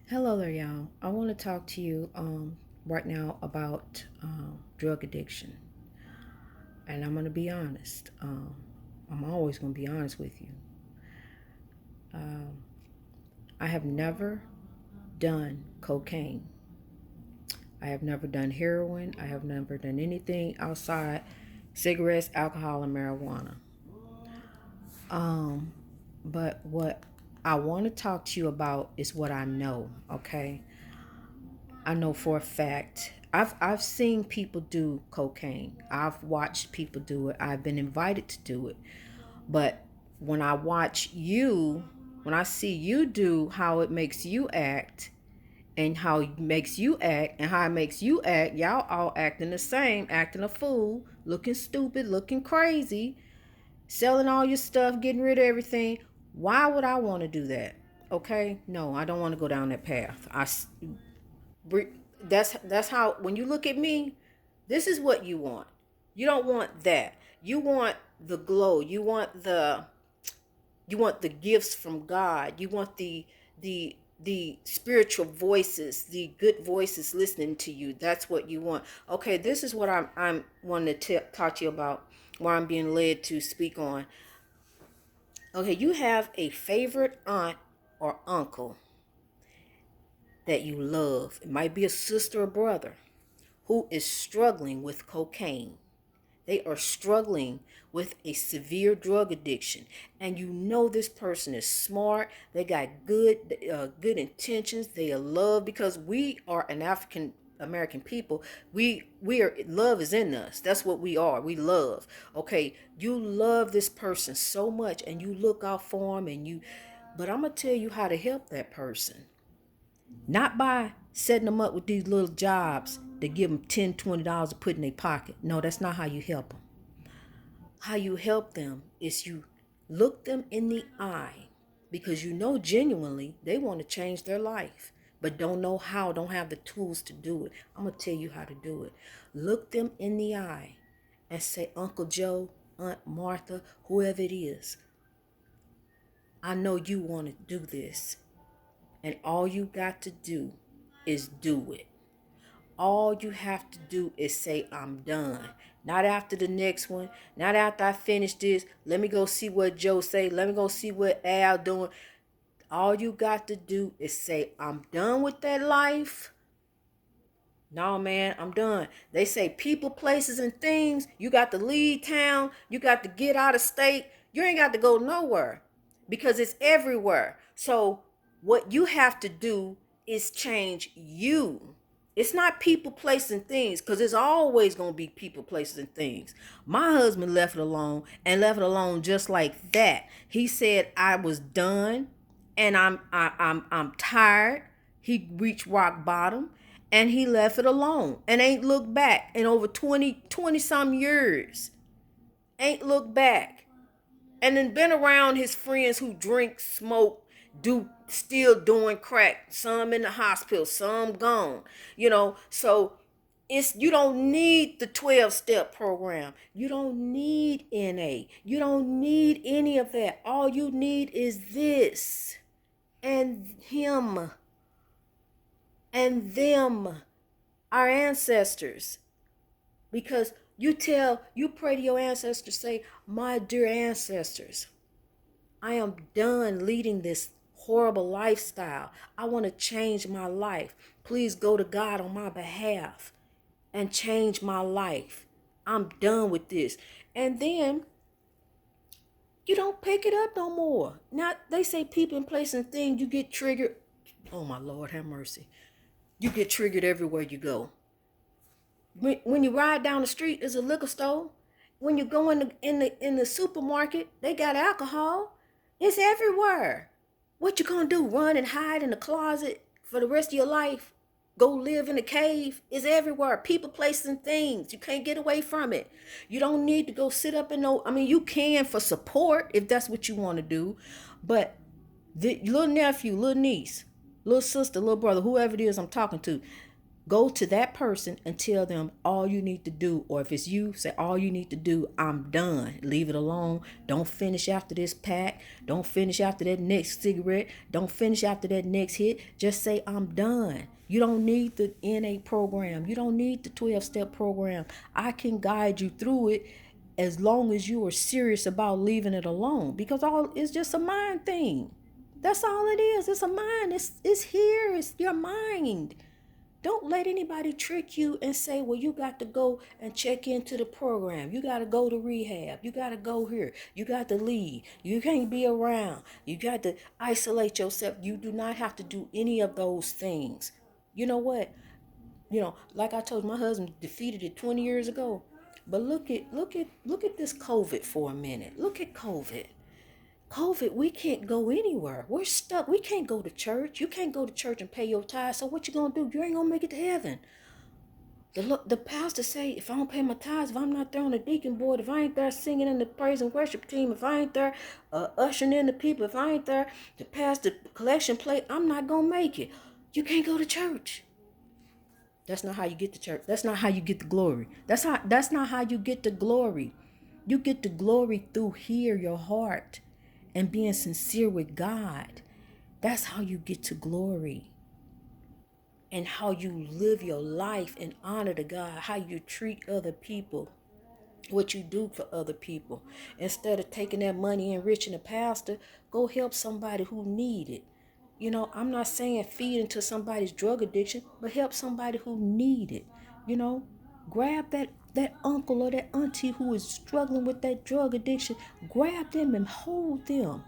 Hello there, y'all. I want to talk to you right now about drug addiction. And I'm going to be honest. I'm always going to be honest with you. Um, I have never done cocaine. I have never done heroin. I have never done anything outside cigarettes, alcohol, and marijuana. Um, but what I want to talk to you about is what I know, okay? I know for a fact. I've seen people do cocaine. I've watched people do it. I've been invited to do it. But when I watch you, when I see you do how it makes you act and how it makes you act and how it makes you act, y'all all acting the same, acting a fool, looking stupid, looking crazy, selling all your stuff, getting rid of everything. Why would I want to do that? Okay? No, I don't want to go down that path. That's how when you look at me, this is what you want. You don't want that. You want the glow. You want the gifts from God. You want the spiritual voices, the good voices listening to you. That's what you want. Okay, this is what I'm wanting to talk to you about. Where I'm being led to speak on. Okay, you have a favorite aunt or uncle that you love. It might be a sister or brother who is struggling with cocaine. They are struggling with a severe drug addiction, and you know this person is smart. They got good intentions. They are loved because we are an African American people. We are love is in us. That's what we are. We love. Okay, you love this person so much, and you look out for them, and you. But I'm gonna tell you how to help that person. Not by setting them up with these little jobs to give them $10, $20 to put in their pocket. No, that's not how you help them. How you help them is you look them in the eye because you know genuinely they want to change their life, but don't know how, don't have the tools to do it. I'm going to tell you how to do it. Look them in the eye and say, Uncle Joe, Aunt Martha, whoever it is, I know you want to do this. And all you got to do is do it. All you have to do is say, I'm done. Not after the next one. Not after I finish this. Let me go see what Joe say. Let me go see what Al doing. All you got to do is say, I'm done with that life. No, man, I'm done. They say people, places, and things. You got to leave town. You got to get out of state. You ain't got to go nowhere because it's everywhere. So, what you have to do is change you. It's not people, places, and things because it's always going to be people, places, and things. My husband left it alone and left it alone just like that. He said, I was done and I'm tired. He reached rock bottom and he left it alone and ain't looked back in over 20 some years. Ain't looked back. And then been around his friends who drink, smoke, do still doing crack. Some in the hospital, some gone. So it's you don't need the 12-step program. You don't need NA. You don't need any of that. All you need is this and him and them, our ancestors. Because you pray to your ancestors, say, my dear ancestors, I am done leading this horrible lifestyle. I want to change my life. Please go to God on my behalf and change my life. I'm done with this. And then you don't pick it up no more. Now, they say people in place and things, you get triggered. Oh, my Lord, have mercy. You get triggered everywhere you go. When you ride down the street, there's a liquor store. When you go in the supermarket, they got alcohol. It's everywhere. What you gonna do? Run and hide in the closet for the rest of your life? Go live in a cave? It's everywhere. People, places, and things. You can't get away from it. You don't need to go sit up in no. I mean, you can for support if that's what you want to do, but the little nephew, little niece, little sister, little brother, whoever it is I'm talking to, Go to that person and tell them all you need to do, or if it's you, say all you need to do, I'm done. Leave it alone. Don't finish after this pack. Don't finish after that next cigarette. Don't finish after that next hit. Just say I'm done. You don't need the NA program. You don't need the 12-step program. I can guide you through it as long as you are serious about leaving it alone, because all it's just a mind thing. That's all it is. It's a mind. It's here. It's your mind. Don't let anybody trick you and say, well, you got to go and check into the program. You got to go to rehab. You got to go here. You got to leave. You can't be around. You got to isolate yourself. You do not have to do any of those things. You know what? Like I told you, my husband defeated it 20 years ago. But look at this COVID for a minute. Look at COVID. COVID, we can't go anywhere. We're stuck. We can't go to church. You can't go to church and pay your tithes. So what you gonna do? You ain't gonna make it to heaven. The pastor say, if I don't pay my tithes, if I'm not there on the deacon board, if I ain't there singing in the praise and worship team, if I ain't there ushering in the people, if I ain't there to pass the collection plate, I'm not gonna make it. You can't go to church. That's not how you get to church. That's not how you get the glory. That's not how you get the glory. You get the glory through your heart, and being sincere with God. That's how you get to glory. And how you live your life in honor to God, how you treat other people, what you do for other people. Instead of taking that money and enriching a pastor, go help somebody who need it. I'm not saying feed into somebody's drug addiction, but help somebody who need it. Grab that uncle or that auntie who is struggling with that drug addiction. Grab them and hold them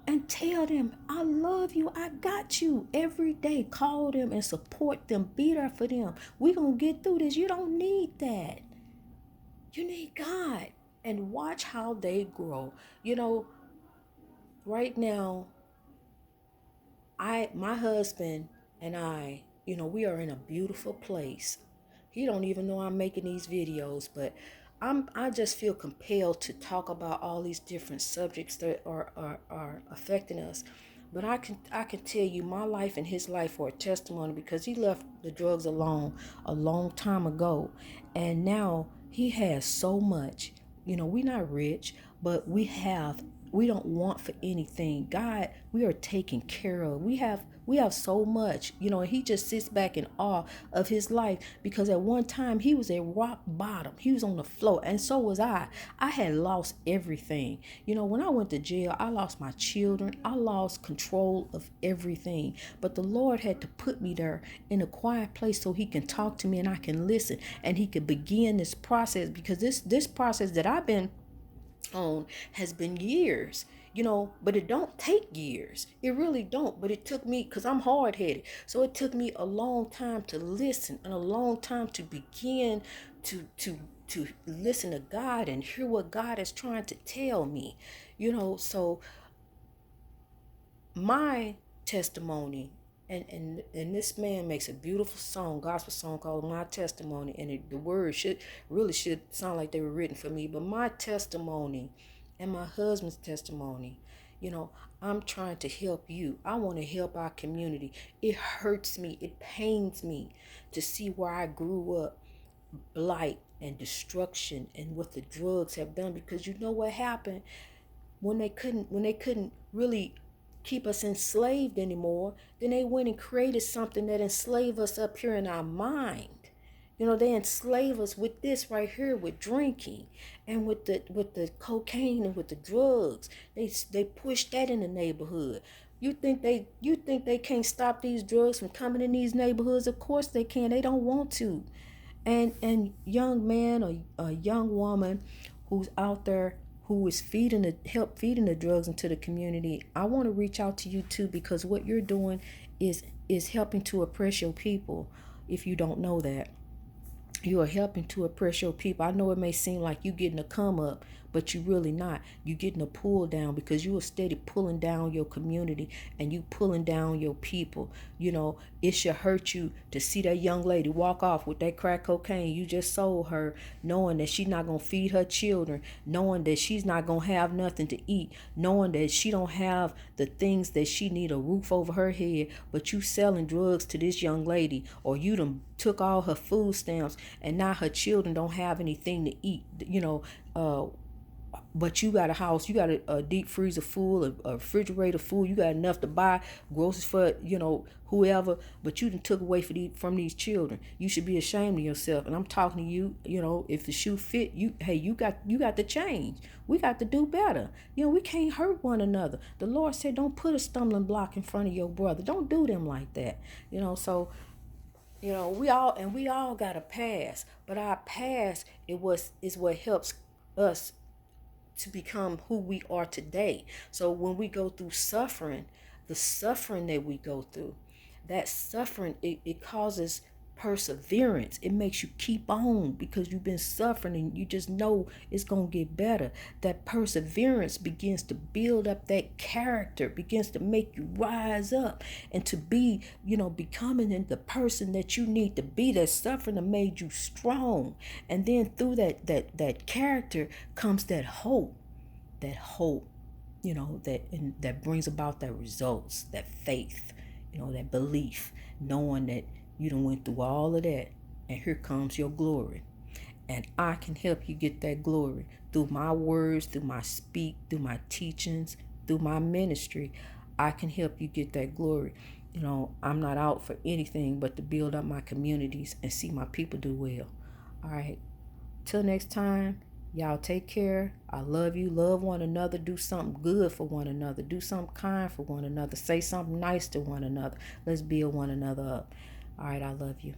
and tell them, I love you, I got you. Every day, call them and support them. Be there for them. We're going to get through this. You don't need that. You need God. And watch how they grow. Right now, my husband and I, we are in a beautiful place. He don't even know I'm making these videos, but I just feel compelled to talk about all these different subjects that are affecting us. But I can tell you my life and his life are a testimony, because he left the drugs alone a long time ago, and now he has so much. We're not rich, but we don't want for anything. God, we are taken care of. We have so much, and he just sits back in awe of his life, because at one time he was at rock bottom. He was on the floor, and so was I. I had lost everything. When I went to jail, I lost my children. I lost control of everything. But the Lord had to put me there in a quiet place so he can talk to me and I can listen, and he could begin this process, because this process that I've been on has been years, but it don't take years. It really don't. But it took me, because I'm hard-headed, so it took me a long time to listen, and a long time to begin to listen to God and hear what God is trying to tell me. So my testimony, and this man makes a beautiful gospel song called My Testimony, and the words should sound like they were written for me. But my testimony and my husband's testimony, I'm trying to help you. I want to help our community. It hurts me, it pains me to see where I grew up, blight and destruction, and what the drugs have done. Because you know what happened when they couldn't really keep us enslaved anymore, then they went and created something that enslaved us up here in our mind. They enslave us with this right here, with drinking, and with the cocaine, and with the drugs. They push that in the neighborhood. You think they can't stop these drugs from coming in these neighborhoods? Of course they can. They don't want to. And young man or a young woman who's out there who is feeding the drugs into the community, I want to reach out to you too, because what you're doing is helping to oppress your people. If you don't know that, you are helping to oppress your people. I know it may seem like you getting a come up, but you really not. You getting a pull down because you are steady pulling down your community and you pulling down your people. You know, it should hurt you to see that young lady walk off with that crack cocaine you just sold her, knowing that she's not gonna feed her children, knowing that she's not gonna have nothing to eat, knowing that she don't have the things that she need, a roof over her head, but you selling drugs to this young lady, or you done took all her food stamps and now her children don't have anything to eat. But you got a house, you got a deep freezer full, a refrigerator full, you got enough to buy groceries for, whoever, but you done took away from these children. You should be ashamed of yourself. And I'm talking to you, if the shoe fit, you got to change. We got to do better. We can't hurt one another. The Lord said, don't put a stumbling block in front of your brother. Don't do them like that. So we all got a past, but our past is what helps us to become who we are today. So when we go through suffering, the suffering that we go through, that suffering, it causes perseverance. It makes you keep on because you've been suffering and you just know it's going to get better. That perseverance begins to build up that character, begins to make you rise up and to be, becoming the person that you need to be. That suffering that made you strong. And then through that character comes that hope, that brings about that results, that faith, that belief, knowing that you done went through all of that and here comes your glory. And I can help you get that glory through my words, through my speak, through my teachings, through my ministry. I can help you get that glory. I'm not out for anything but to build up my communities and see my people do well. All right. Till next time, y'all take care. I love you. Love one another. Do something good for one another. Do something kind for one another. Say something nice to one another. Let's build one another up. All right, I love you.